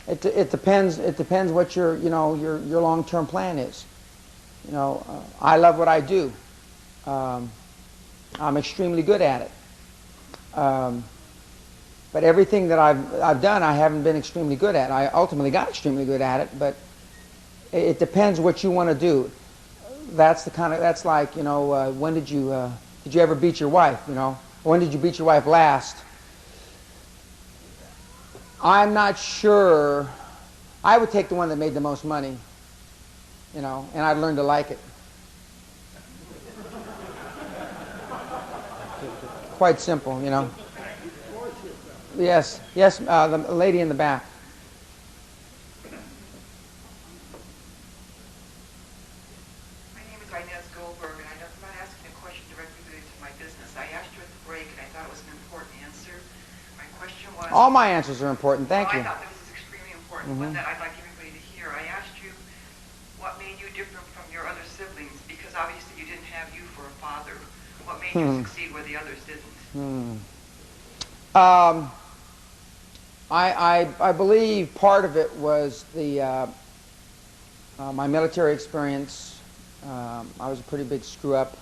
It depends. It depends what your your long-term plan is. I love what I do. I'm extremely good at it. But everything that I've done, I haven't been extremely good at. I ultimately got extremely good at it, but it depends what you want to do. That's like when did you ever beat your wife? When did you beat your wife last? I'm not sure. I would take the one that made the most money, and I'd learn to like it. Quite simple, Yes, the lady in the back. My name is Inez Goldberg, and I'm not asking a question directly related to my business. I asked you at the break, and I thought it was an important answer. My question was... All my answers are important. Thank you. I thought that this is extremely important, one that I'd like everybody to hear. I asked you what made you different from your other siblings, because obviously you didn't have you for a father. What made you succeed where the others didn't? I believe part of it was my military experience. I was a pretty big screw up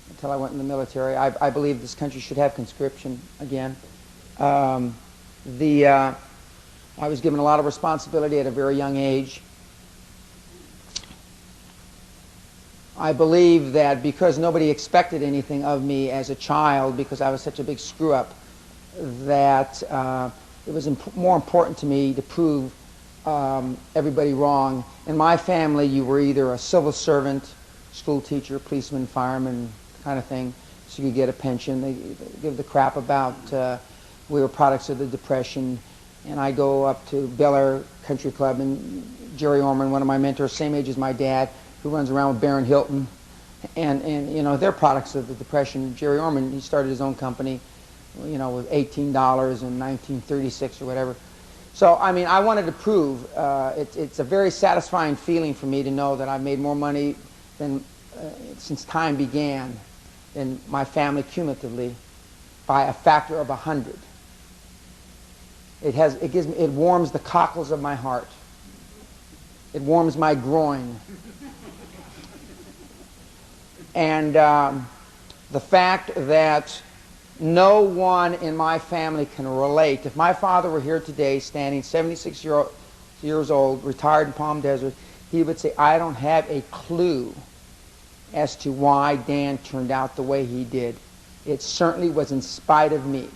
until I went in the military. I believe this country should have conscription again. I was given a lot of responsibility at a very young age. I believe that because nobody expected anything of me as a child, because I was such a big screw up, that it was more important to me to prove everybody wrong. In my family, you were either a civil servant, school teacher, policeman, fireman, kind of thing, so you could get a pension. They give the crap about we were products of the Depression. And I go up to Bel Air Country Club, and Jerry Orman, one of my mentors, same age as my dad, who runs around with Baron Hilton, and they're products of the Depression. Jerry Orman, he started his own company, with $18 in 1936 or whatever. So, I wanted to prove, it's a very satisfying feeling for me to know that I've made more money than, since time began, than my family cumulatively by a factor of 100. It warms the cockles of my heart. It warms my groin. And the fact that no one in my family can relate. If my father were here today, standing 76 years old, retired in Palm Desert, he would say, I don't have a clue as to why Dan turned out the way he did. It certainly was in spite of me.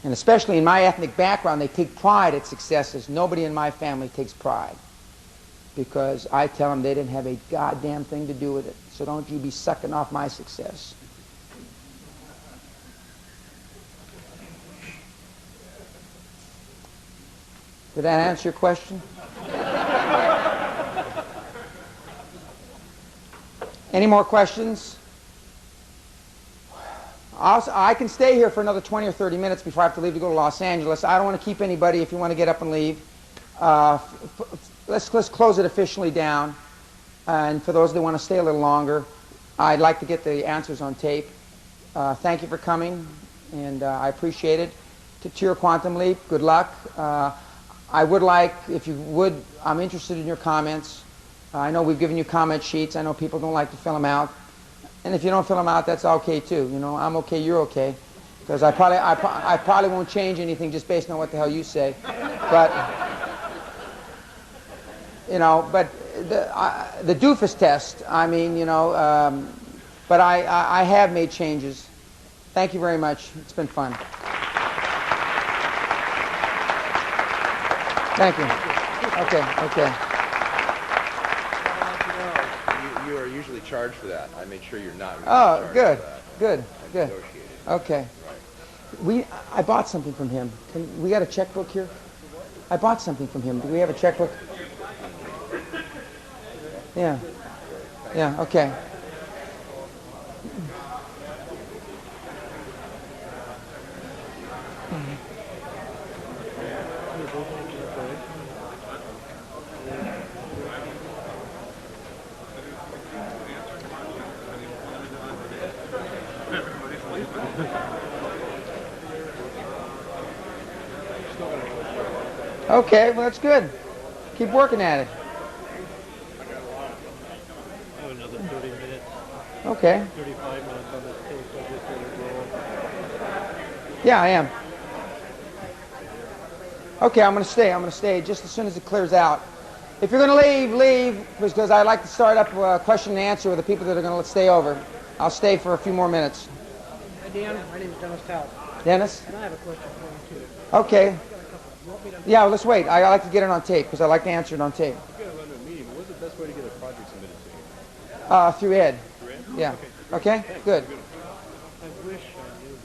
And especially in my ethnic background, they take pride at successes. Nobody in my family takes pride, because I tell them they didn't have a goddamn thing to do with it. So don't you be sucking off my success. Did that answer your question? Any more questions? I can stay here for another 20 or 30 minutes before I have to leave to go to Los Angeles. I don't want to keep anybody if you want to get up and leave. Let's close it officially down. And for those that want to stay a little longer, I'd like to get the answers on tape. Thank you for coming, and I appreciate it. To your Quantum Leap, good luck. I would like, if you would, I'm interested in your comments. I know we've given you comment sheets. I know people don't like to fill them out. And if you don't fill them out, that's okay too. I'm okay, you're okay. Because I probably won't change anything just based on what the hell you say. But, but the doofus test, but I have made changes. Thank you very much. It's been fun. Thank you. Okay. You are usually charged for that. I made sure you're not. Oh, good. Good. Negotiated. Okay. Right. I bought something from him. We got a checkbook here? I bought something from him. Do we have a checkbook? Yeah. Yeah, okay. Okay, well, that's good. Keep working at it. I have another 30 minutes, Okay. 35 minutes on this tape, so I just let it roll. Yeah, I am. Okay, I'm going to stay. I'm going to stay just as soon as it clears out. If you're going to leave, leave, because I like to start up a question and answer with the people that are going to stay over. I'll stay for a few more minutes. Hi, Dan. My name is Dennis Tout. Dennis? And I have a question for you, too. Okay. Yeah, well, let's wait. I like to get it on tape because I like to answer it on tape. If you're going to run a meeting, what's the best way to get a project submitted to you? Through Ed. Through Ed? Yeah. Okay? Good. I wish I knew.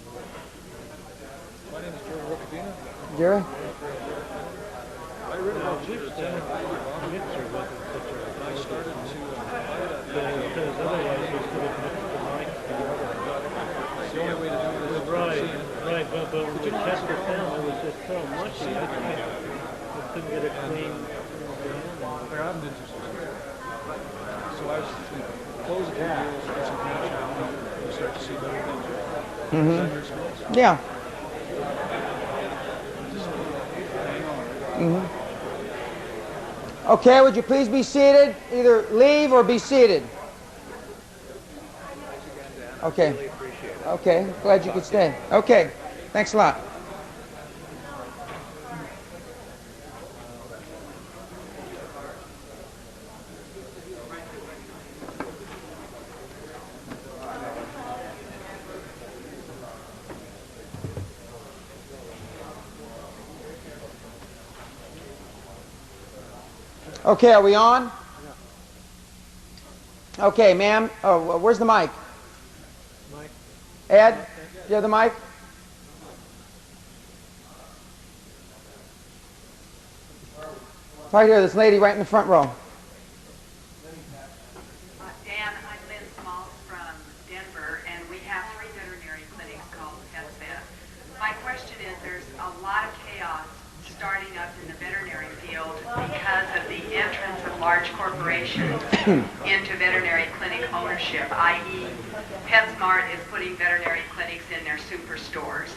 My name is Jerry Rocadina. Jerry? I read about I wish the mixer wasn't such a... I started to Because otherwise we could have mixed the mics together. It's the only way to do it is Right, but with Chester Film, it was just so mushy. I couldn't get a clean... There haven't been too so I was close the cameras, get some cash out, and you start to see better things. Is that your experience? Yeah. Just hang on. Mm-hmm. Okay, would you please be seated? Either leave or be seated. Okay. really appreciate it. Okay, glad you could stay. Okay, thanks a lot. Okay, are we on? Okay, ma'am. Oh, where's the mic? Mike? Ed, do you have the mic? Right here, this lady right in the front row. Dan, I'm Lynn Smalls from Denver, and we have 3 veterinary clinics called PetVet. My question is, there's a lot of chaos starting up in the veterinary field because of the entrance of large corporations into veterinary clinic ownership, i.e. PetSmart is putting veterinary clinics in their superstores.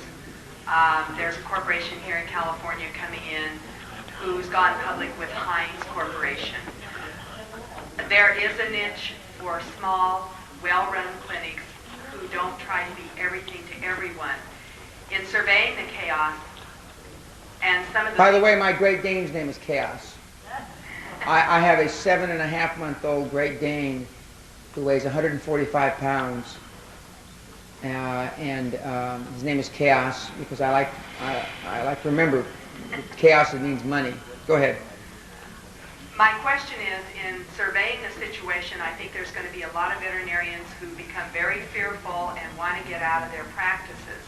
There's a corporation here in California coming in who's gone public with Heinz Corporation. There is a niche for small, well-run clinics who don't try to be everything to everyone. In surveying the chaos, and some of the... By the way, my Great Dane's name is Chaos. I have a 7.5-month-old Great Dane who weighs 145 pounds. And his name is Chaos because I like to remember chaos means money. Go ahead. My question is, in surveying the situation, I think there's going to be a lot of veterinarians who become very fearful and want to get out of their practices.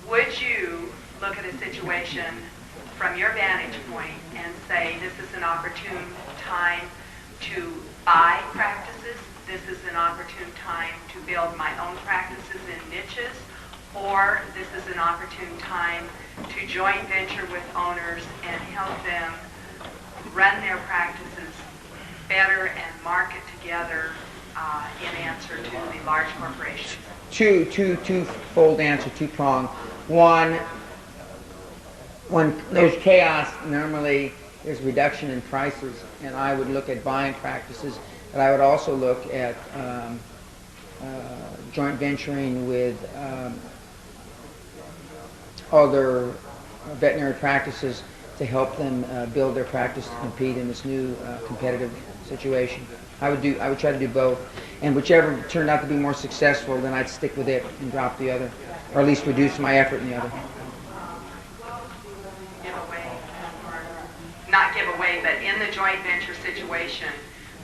Would you look at a situation from your vantage point and say this is an opportune time to buy practices, this is an opportune time to build my own practices in niches, or this is an opportune time to joint venture with owners and help them run their practices better and market together in answer to the large corporations? Twofold answer, two-pronged. One, when there's chaos, normally there's reduction in prices, and I would look at buying practices, but I would also look at joint venturing with other veterinary practices to help them build their practice to compete in this new competitive situation. I would try to do both, and whichever turned out to be more successful, then I'd stick with it and drop the other, or at least reduce my effort in the other. Give away, or not give away, but in the joint venture situation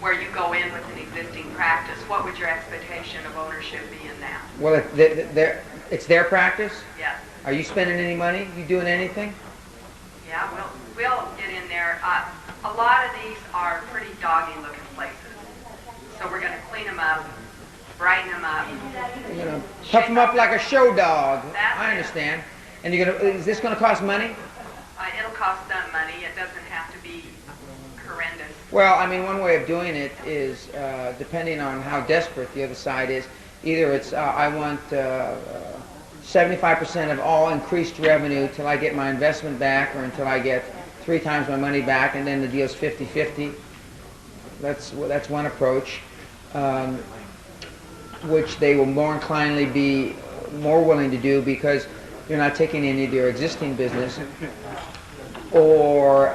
where you go in with an existing practice, what would your expectation of ownership be in that? Well, it's their practice? Yes. Are you spending any money? You doing anything? Yeah, we'll get in there. A lot of these are pretty doggy-looking places, so we're going to clean them up, brighten them up. You're gonna puff them up like a show dog. That's I it. understand. And is this gonna cost money? It'll cost some money. It doesn't have to be horrendous. Well, I mean, one way of doing it is, depending on how desperate the other side is, either it's I want 75% of all increased revenue till I get my investment back, or until I get 3 times my money back, and then the deal's 50-50. That's one approach, which they will more inclinedly be more willing to do because you're not taking any of their existing business, or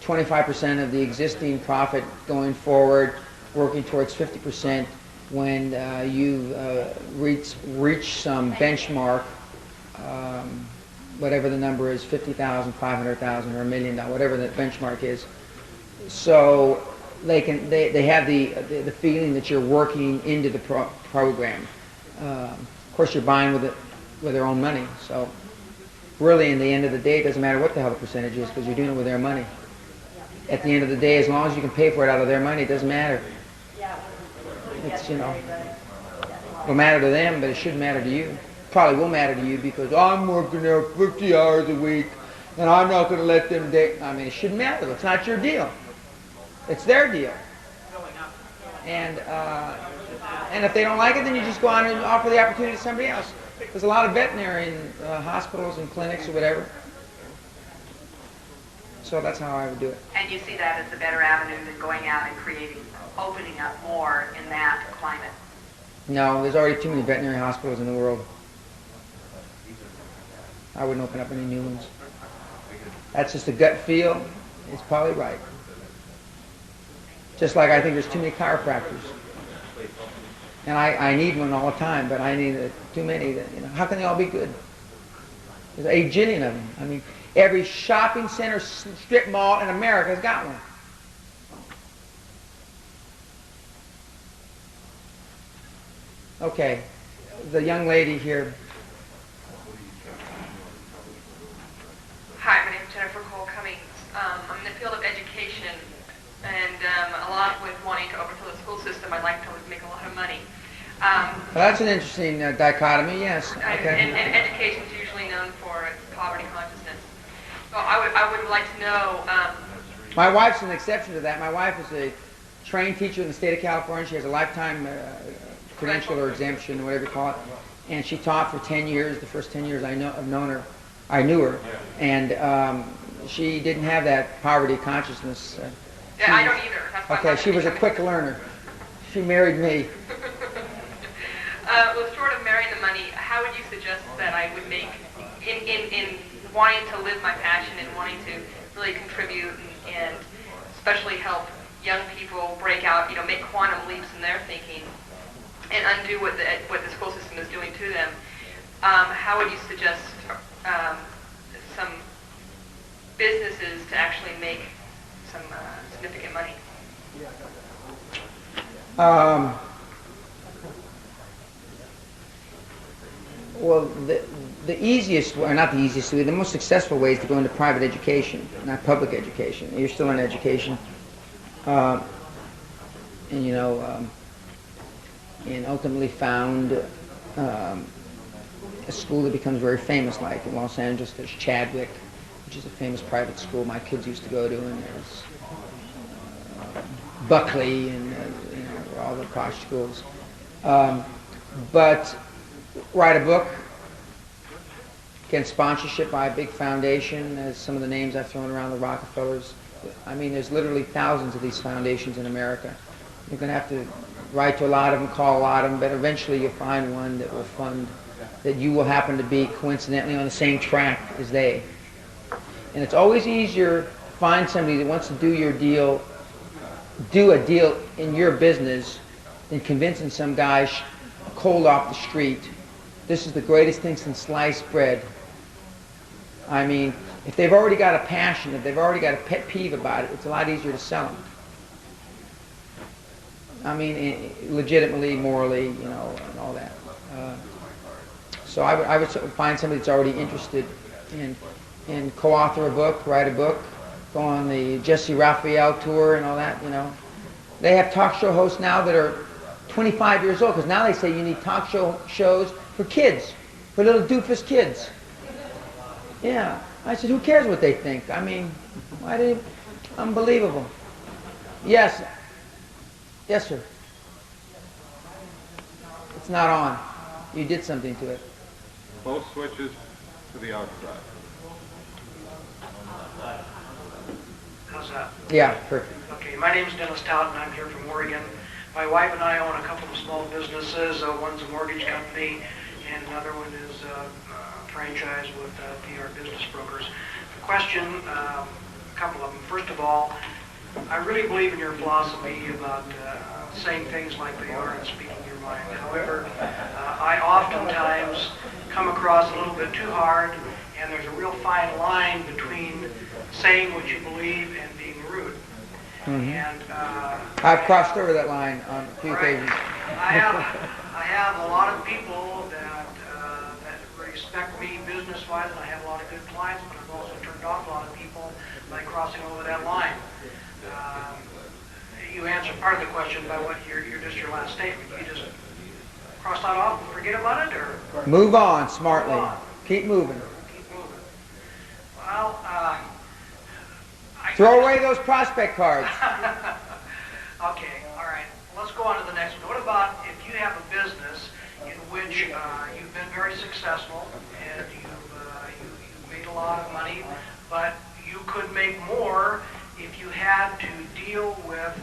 25% of the existing profit going forward, working towards 50% when you reach some benchmark, whatever the number is, 50,000, 500,000, or $1 million, whatever the benchmark is. So they have the feeling that you're working into the program. Of course, you're buying with their own money. So really, in the end of the day, it doesn't matter what the hell the percentage is because you're doing it with their money. At the end of the day, as long as you can pay for it out of their money, it doesn't matter. It's, it'll matter to them, but it shouldn't matter to you. Probably will matter to you because I'm working there 50 hours a week and I'm not going to let them date. I mean, it shouldn't matter. It's not your deal. It's their deal. And if they don't like it, then you just go on and offer the opportunity to somebody else. There's a lot of veterinary hospitals and clinics or whatever. So that's how I would do it. And you see that as the better avenue than going out and opening up more in that climate? No, there's already too many veterinary hospitals in the world. I wouldn't open up any new ones. That's just a gut feel. It's probably right. Just like I think there's too many chiropractors. And I need one all the time, but I need too many. How can they all be good? There's 8 jillion of them. I mean, every shopping center, strip mall in America has got one. Okay, the young lady here. Hi, my name is Jennifer Cole Cummings. I'm in the field of education, and a lot with wanting to overthrow the school system. I'd like to make a lot of money. Well, that's an interesting dichotomy, yes. Okay. And education is usually known for its poverty consciousness. So I would like to know... My wife's an exception to that. My wife is a trained teacher in the state of California. She has a lifetime credential or exemption, whatever you call it. And she taught for 10 years, the first 10 years I knew her. And she didn't have that poverty consciousness. Yeah, I don't either. That's why okay, she was a quick learner. She married me. Well, short of marrying the money, how would you suggest that I would make, in wanting to live my passion and wanting to really contribute and especially help young people break out, make quantum leaps in their thinking and undo what the school system is doing to them? How would you suggest some businesses to actually make some significant money? Well, the easiest, or not the easiest way, the most successful way is to go into private education, not public education. You're still in education. And ultimately found a school that becomes very famous, like in Los Angeles, there's Chadwick, which is a famous private school my kids used to go to, and there's Buckley, and all the posh schools. But write a book, get sponsorship by a big foundation, as some of the names I've thrown around, the Rockefellers. I mean, there's literally thousands of these foundations in America. You're going to have to write to a lot of them, call a lot of them, but eventually you'll find one that will fund, that you will happen to be coincidentally on the same track as they. And it's always easier to find somebody that wants to do a deal in your business than convincing some guy cold off the street, this is the greatest thing since sliced bread. I mean, if they've already got a passion, if they've already got a pet peeve about it, it's a lot easier to sell them. I mean, legitimately, morally, and all that. So I would find somebody that's already interested in co-author a book, write a book, go on the Jesse Raphael tour and all that, They have talk show hosts now that are 25 years old, because now they say you need talk shows for kids, for little doofus kids. Yeah. I said, who cares what they think? I mean, unbelievable. Yes. Yes, sir. It's not on. You did something to it. Both switches to the outside. How's that? Yeah, perfect. Okay, my name is Dennis Tout, and I'm here from Oregon. My wife and I own a couple of small businesses. One's a mortgage company, and another one is a franchise with PR Business Brokers. The question, a couple of them. First of all, I really believe in your philosophy about saying things like they are and speaking your mind. However, I oftentimes come across a little bit too hard, and there's a real fine line between saying what you believe and being rude. And I've crossed over that line on a few occasions. I have a lot of people that respect me business-wise, and I have a lot of good clients, but I've also turned off a lot of people by crossing over that line. You answered part of the question by what your last statement. You just cross that off and forget about it, or move on smartly. Keep moving. keep moving. Well, Throw away those prospect cards. okay, all right. Let's go on to the next one. What about if you have a business in which you've been very successful and you've made a lot of money, but you could make more if you had to deal with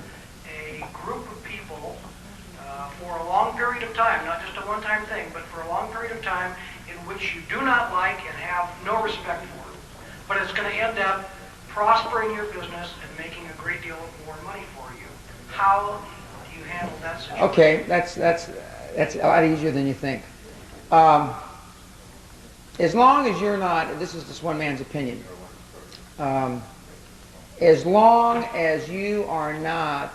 a group of people for a long period of time, not just a one-time thing, but for a long period of time in which you do not like and have no respect for, but it's going to end up prospering your business and making a great deal more money for you. How do you handle that situation? Okay, that's a lot easier than you think. As long as you're not, this is just one man's opinion, as long as you are not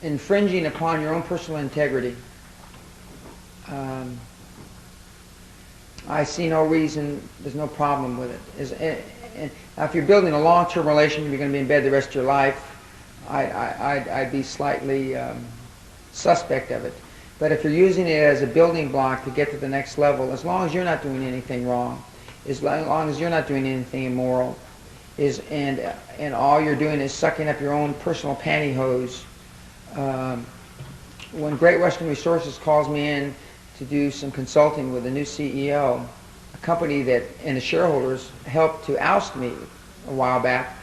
infringing upon your own personal integrity, I see no reason, there's no problem with it. And now if you're building a long-term relationship, you're going to be in bed the rest of your life, I'd be slightly suspect of it. But if you're using it as a building block to get to the next level, as long as you're not doing anything wrong, as long as you're not doing anything immoral, and all you're doing is sucking up your own personal pantyhose. When Great Western Resources calls me in to do some consulting with a new CEO, a company that, and the shareholders helped to oust me a while back,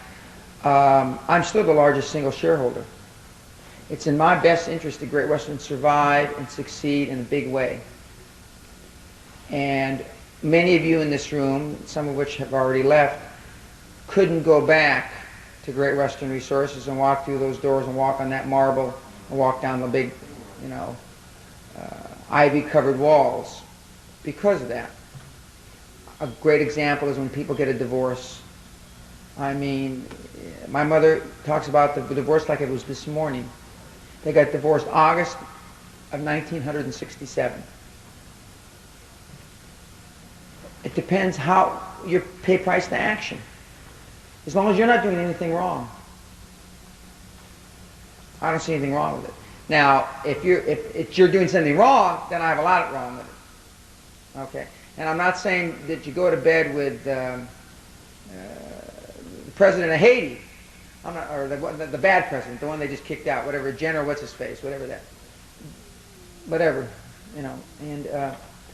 I'm still the largest single shareholder. It's in my best interest that Great Western survive and succeed in a big way. And many of you in this room, some of which have already left, couldn't go back to Great Western Resources and walk through those doors and walk on that marble and walk down the big, ivy-covered walls because of that. A great example is when people get a divorce. I mean, my mother talks about the divorce like it was this morning. They got divorced August of 1967. It depends how you pay price to action. As long as you're not doing anything wrong, I don't see anything wrong with it. Now, if you're doing something wrong, then I have a lot wrong with it. Okay, and I'm not saying that you go to bed with the president of Haiti, or the bad president, the one they just kicked out, whatever, General what's his face, whatever. And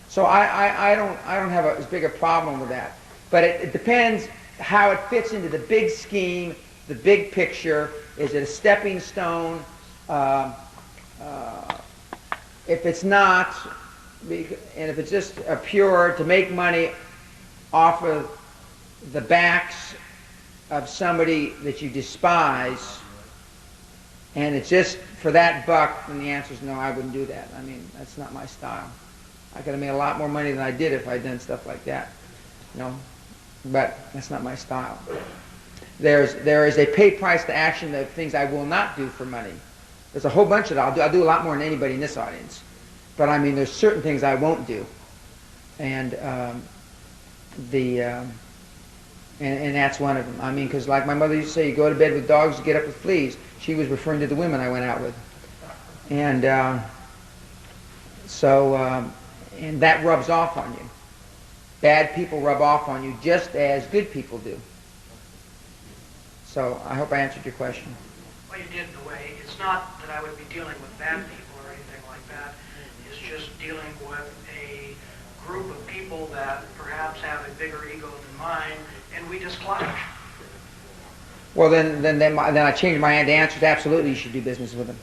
so I don't have as big a problem with that. But it depends how it fits into the big scheme, the big picture. Is it a stepping stone? If it's not, and if it's just a pure to make money off of the backs of somebody that you despise, and it's just for that buck, then the answer is no, I wouldn't do that. I mean, that's not my style. I could have made a lot more money than I did if I'd done stuff like that. But that's not my style. There is a pay price to action of things I will not do for money. There's a whole bunch of that. I'll do a lot more than anybody in this audience. But I mean, there's certain things I won't do. And that's one of them. I mean, because like my mother used to say, you go to bed with dogs, you get up with fleas. She was referring to the women I went out with. And and that rubs off on you. Bad people rub off on you just as good people do. So I hope I answered your question. Well, you did in a way. It's not that I would be dealing with bad people or anything like that. It's just dealing with a group of people that perhaps have a bigger ego than mine, and we just clash. Well, then I changed my answer to absolutely you should do business with them.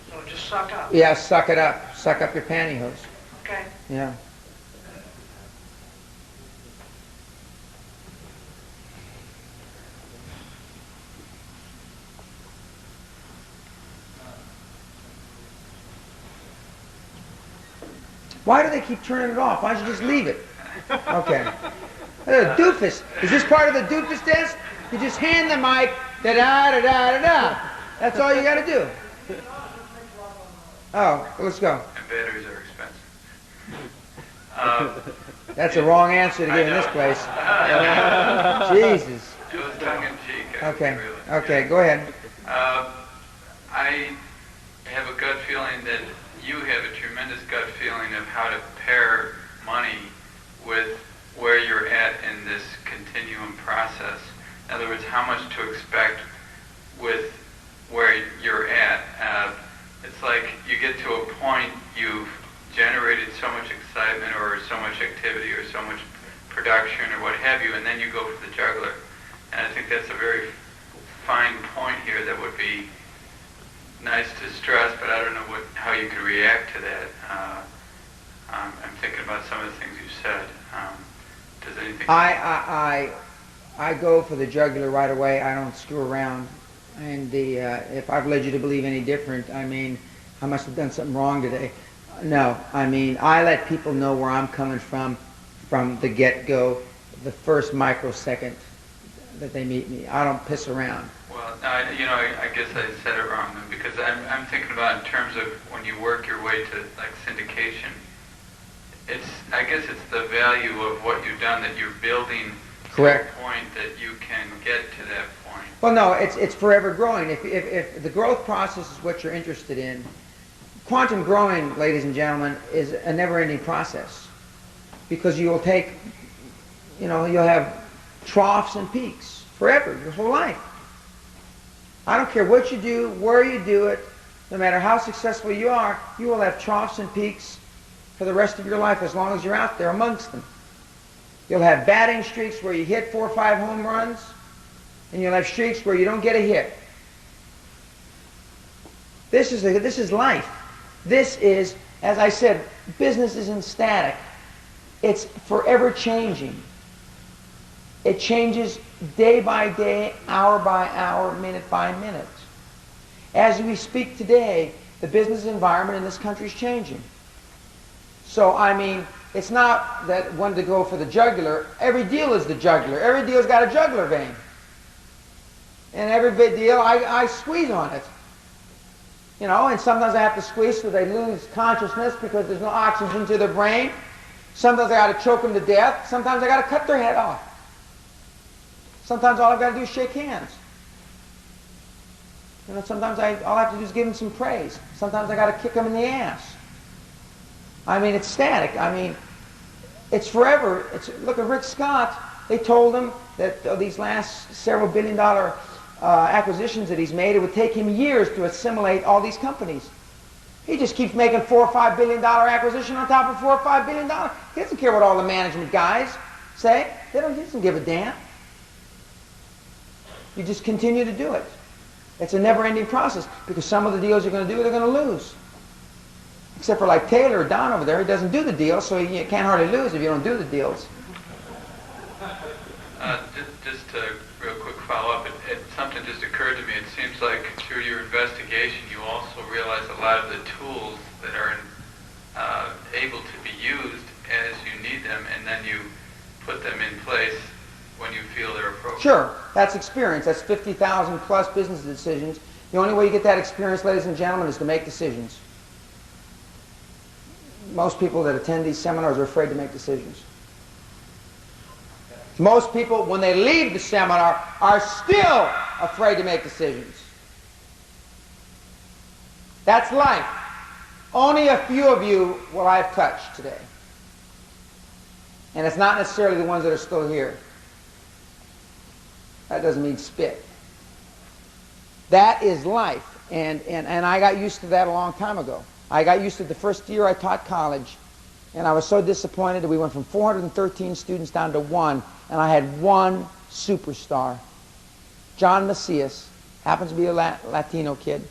So just suck up. Yeah, suck it up. Suck up your pantyhose. Okay. Yeah. Why do they keep turning it off? Why don't you just leave it? Okay. Doofus. Is this part of the doofus test? You just hand the mic, da-da-da-da-da-da. That's all you got to do. Oh, let's go. And batteries are expensive. That's the wrong answer to give in this place. Jesus. It was tongue-in-cheek. Okay. Really. Okay, go ahead. I have a gut feeling that you have a tremendous gut feeling of how to pair money with where you're at in this continuum process. In other words, how much to expect with where you're at. It's like you get to a point, you've generated so much excitement or so much activity or so much production or what have you, and then you go for the juggler. And I think that's a very fine point here that would be nice to stress, but I don't know how you could react to that. I'm thinking about some of the things you said. Does anything? I go for the jugular right away. I don't screw around. And if I've led you to believe any different, I mean, I must have done something wrong today. No, I mean, I let people know where I'm coming from the get-go, the first microsecond that they meet me. I don't piss around. Well, I guess I said it wrong then, because I'm thinking about in terms of when you work your way to like syndication. I guess it's the value of what you've done that you're building. Correct. To a point that you can get to that point. Well, no, it's forever growing. If the growth process is what you're interested in, quantum growing, ladies and gentlemen, is a never-ending process, because you'll have troughs and peaks forever, your whole life. I don't care what you do, where you do it, no matter how successful you are, you will have troughs and peaks for the rest of your life as long as you're out there amongst them. You'll have batting streaks where you hit 4 or 5 home runs, and you'll have streaks where you don't get a hit. This is life. This is, as I said, business isn't static. It's forever changing. It changes day by day, hour by hour, minute by minute. As we speak today, the business environment in this country is changing. So, I mean, it's not that one to go for the jugular. Every deal is the jugular. Every deal's got a jugular vein. And every big deal, I squeeze on it. And sometimes I have to squeeze so they lose consciousness because there's no oxygen to their brain. Sometimes I got to choke them to death. Sometimes I got to cut their head off. Sometimes all I've got to do is shake hands. Sometimes all I have to do is give them some praise. Sometimes I got to kick them in the ass. I mean, it's static. I mean, it's forever. Look at Rick Scott. They told him that these last several billion-dollar acquisitions that he's made, it would take him years to assimilate all these companies. He just keeps making $4 or $5 billion acquisition on top of $4 or $5 billion. He doesn't care what all the management guys say. He doesn't give a damn. You just continue to do it. It's a never-ending process, because some of the deals you're going to do, they're going to lose. Except for like Taylor or Don over there, he doesn't do the deals, so you can't hardly lose if you don't do the deals. Just a real quick follow-up. Something just occurred to me. It seems like through your investigation, you also realize a lot of the tools that are able to be used as you need them, and then you put them in place when you feel they're appropriate. Sure, that's experience. That's 50,000 plus business decisions. The only way you get that experience, ladies and gentlemen, is to make decisions. Most people that attend these seminars are afraid to make decisions. Most people, when they leave the seminar, are still afraid to make decisions. That's life. Only a few of you will I have touched today. And it's not necessarily the ones that are still here. That doesn't mean spit. That is life. And I got used to that a long time ago. I got used to it the first year I taught college And I was so disappointed that we went from 413 students down to one, and I had one superstar. John Macias, happens to be a Latino kid.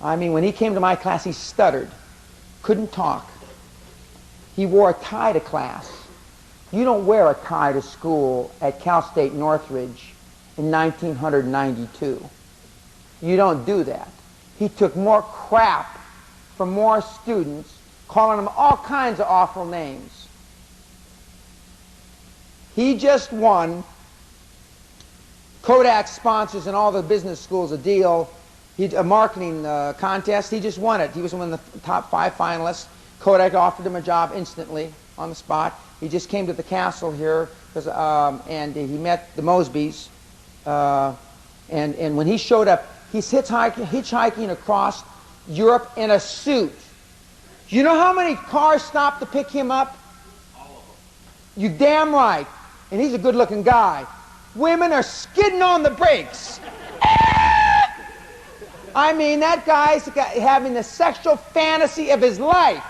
I mean, when he came to my class, he stuttered, couldn't talk. He wore a tie to class. You don't wear a tie to school at Cal State Northridge in 1992. You don't do that. He took more crap from more students, calling them all kinds of awful names. He just won. Kodak sponsors in all the business schools a deal, a marketing contest. He just won it. He was one of the top 5 finalists. Kodak offered him a job instantly on the spot. He just came to the castle here and he met the Mosbys. And when he showed up, he's hitchhiking across Europe in a suit. Do you know how many cars stopped to pick him up? All of them. You damn right. And he's a good-looking guy. Women are skidding on the brakes. I mean, that guy's having the sexual fantasy of his life.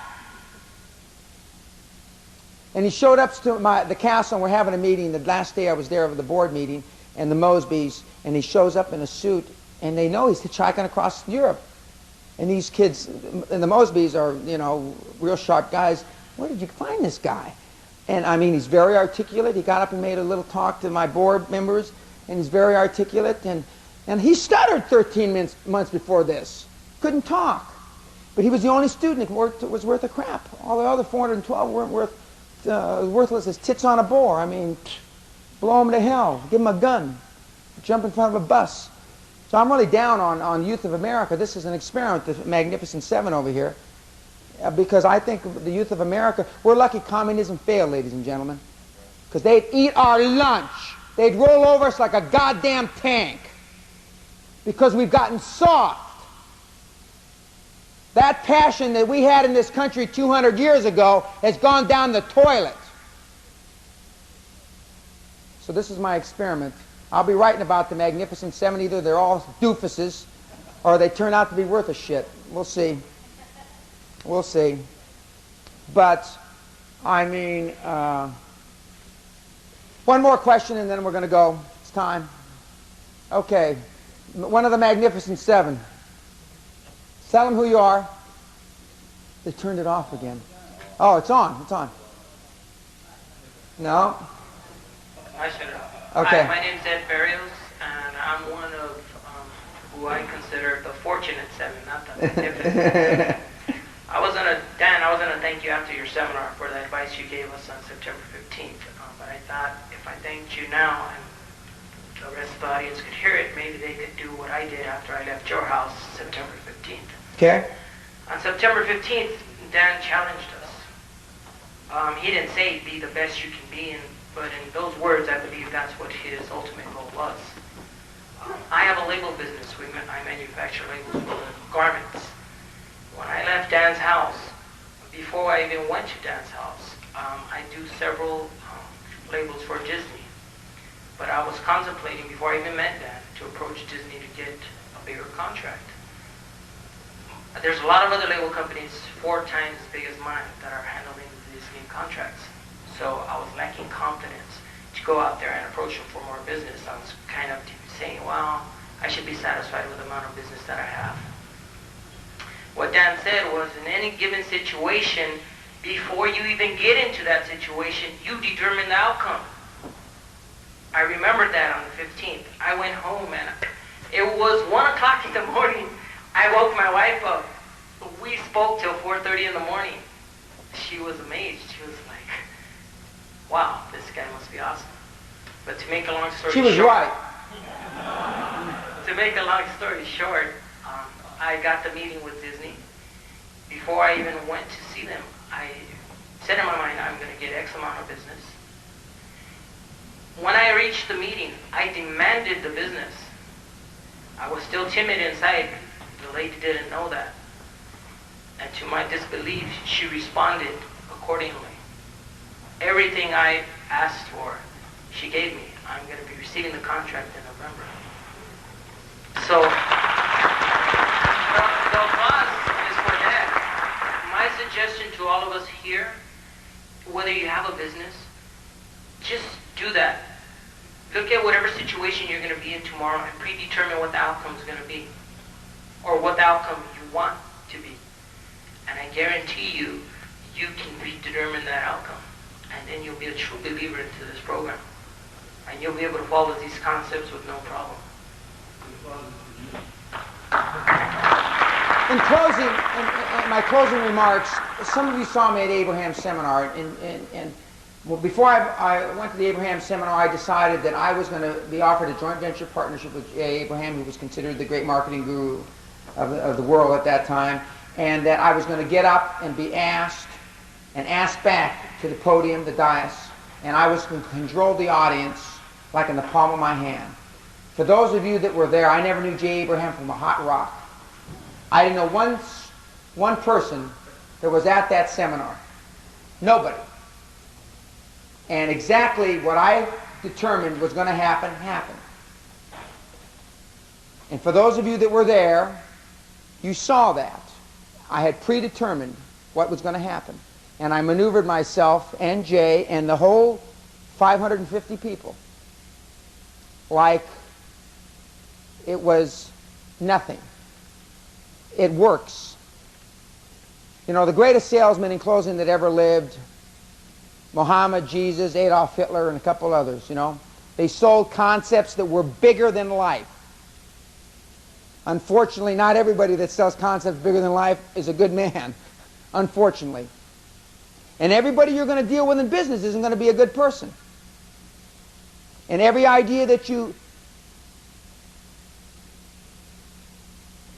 And he showed up to the castle, and we're having a meeting. The last day I was there of the board meeting, and the Mosbys, and he shows up in a suit, and they know he's hitchhiking across Europe. And these kids, and the Mosbys are, you know, real sharp guys. Where did you find this guy? And I mean, he's very articulate. He got up and made a little talk to my board members, and he's very articulate. And he stuttered 13 months before this. Couldn't talk. But he was the only student that was worth a crap. All the other 412 weren't worthless as tits on a boar. I mean, blow him to hell. Give him a gun. Jump in front of a bus. So I'm really down on Youth of America. This is an experiment, the Magnificent Seven over here. Because I think the Youth of America, we're lucky communism failed, ladies and gentlemen. Because they'd eat our lunch. They'd roll over us like a goddamn tank. Because we've gotten soft. That passion that we had in this country 200 years ago has gone down the toilet. So this is my experiment. I'll be writing about the Magnificent Seven. Either they're all doofuses or they turn out to be worth a shit. We'll see. We'll see. But, I mean, one more question and then we're going to go. It's time. Okay. One of the Magnificent Seven. Tell them who you are. They turned it off again. Oh, it's on. It's on. No? I shut it off. Okay. Hi, my name's Ed Barrios, and I'm one of who I consider the fortunate seven, not the magnificent. I was going to thank you after your seminar for the advice you gave us on September 15th, but I thought if I thanked you now and the rest of the audience could hear it, maybe they could do what I did after I left your house September 15th. Okay. On September 15th, Dan challenged us. He didn't say be the best you can be, but in those words, I believe that's what his ultimate goal was. I have a label business. I manufacture labels for garments. When I left Dan's house, before I even went to Dan's house, I do several labels for Disney. But I was contemplating, before I even met Dan, to approach Disney to get a bigger contract. There's a lot of other label companies 4 times as big as mine that are handling the Disney contracts. So I was lacking confidence to go out there and approach them for more business. I was kind of saying, well, I should be satisfied with the amount of business that I have. What Dan said was, in any given situation, before you even get into that situation, you determine the outcome. I remembered that on the 15th. I went home and it was 1 o'clock in the morning. I woke my wife up. We spoke till 4:30 in the morning. She was amazed. She was like, wow, this guy must be awesome. But to make a long story short... She was right. To make a long story short, I got the meeting with Disney. Before I even went to see them, I said in my mind, I'm going to get X amount of business. When I reached the meeting, I demanded the business. I was still timid inside. The lady didn't know that. And to my disbelief, she responded accordingly. Everything I asked for, she gave me. I'm going to be receiving the contract in November. So, the buzz is for that. My suggestion to all of us here whether you have a business, just do that. Look at whatever situation you're going to be in tomorrow and predetermine what the outcome is going to be, or what the outcome you want to be. And I guarantee you, you can predetermine that outcome. And then you'll be a true believer into this program. And you'll be able to follow these concepts with no problem. In closing, in my closing remarks, some of you saw me at Abraham's seminar, and well, before I went to the Abraham seminar, I decided that I was going to be offered a joint venture partnership with J. Abraham, who was considered the great marketing guru of the world at that time, and that I was going to get up and be asked back to the podium, the dais, and I was going to control the audience like in the palm of my hand. For those of you that were there, I never knew J. Abraham from a hot rock. I didn't know one person that was at that seminar. Nobody. And exactly what I determined was going to happen, happened. And for those of you that were there, you saw that. I had predetermined what was going to happen. And I maneuvered myself and Jay and the whole 550 people like it was nothing. It works. You know, the greatest salesman in closing that ever lived, Muhammad, Jesus, Adolf Hitler, and a couple others, you know, they sold concepts that were bigger than life. Unfortunately, not everybody that sells concepts bigger than life is a good man, unfortunately. And everybody you're going to deal with in business isn't going to be a good person. And every idea that you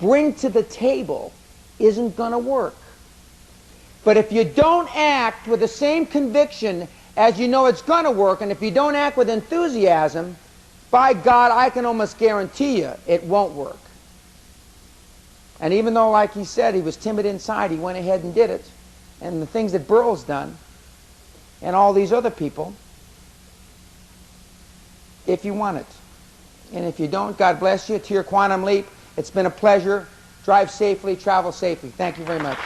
bring to the table isn't going to work. But if you don't act with the same conviction as you know it's going to work, and if you don't act with enthusiasm, by God, I can almost guarantee you it won't work. And even though, like he said, he was timid inside, he went ahead and did it. And the things that Burl's done, and all these other people, if you want it. And if you don't, God bless you. To your quantum leap, it's been a pleasure. Drive safely, travel safely. Thank you very much.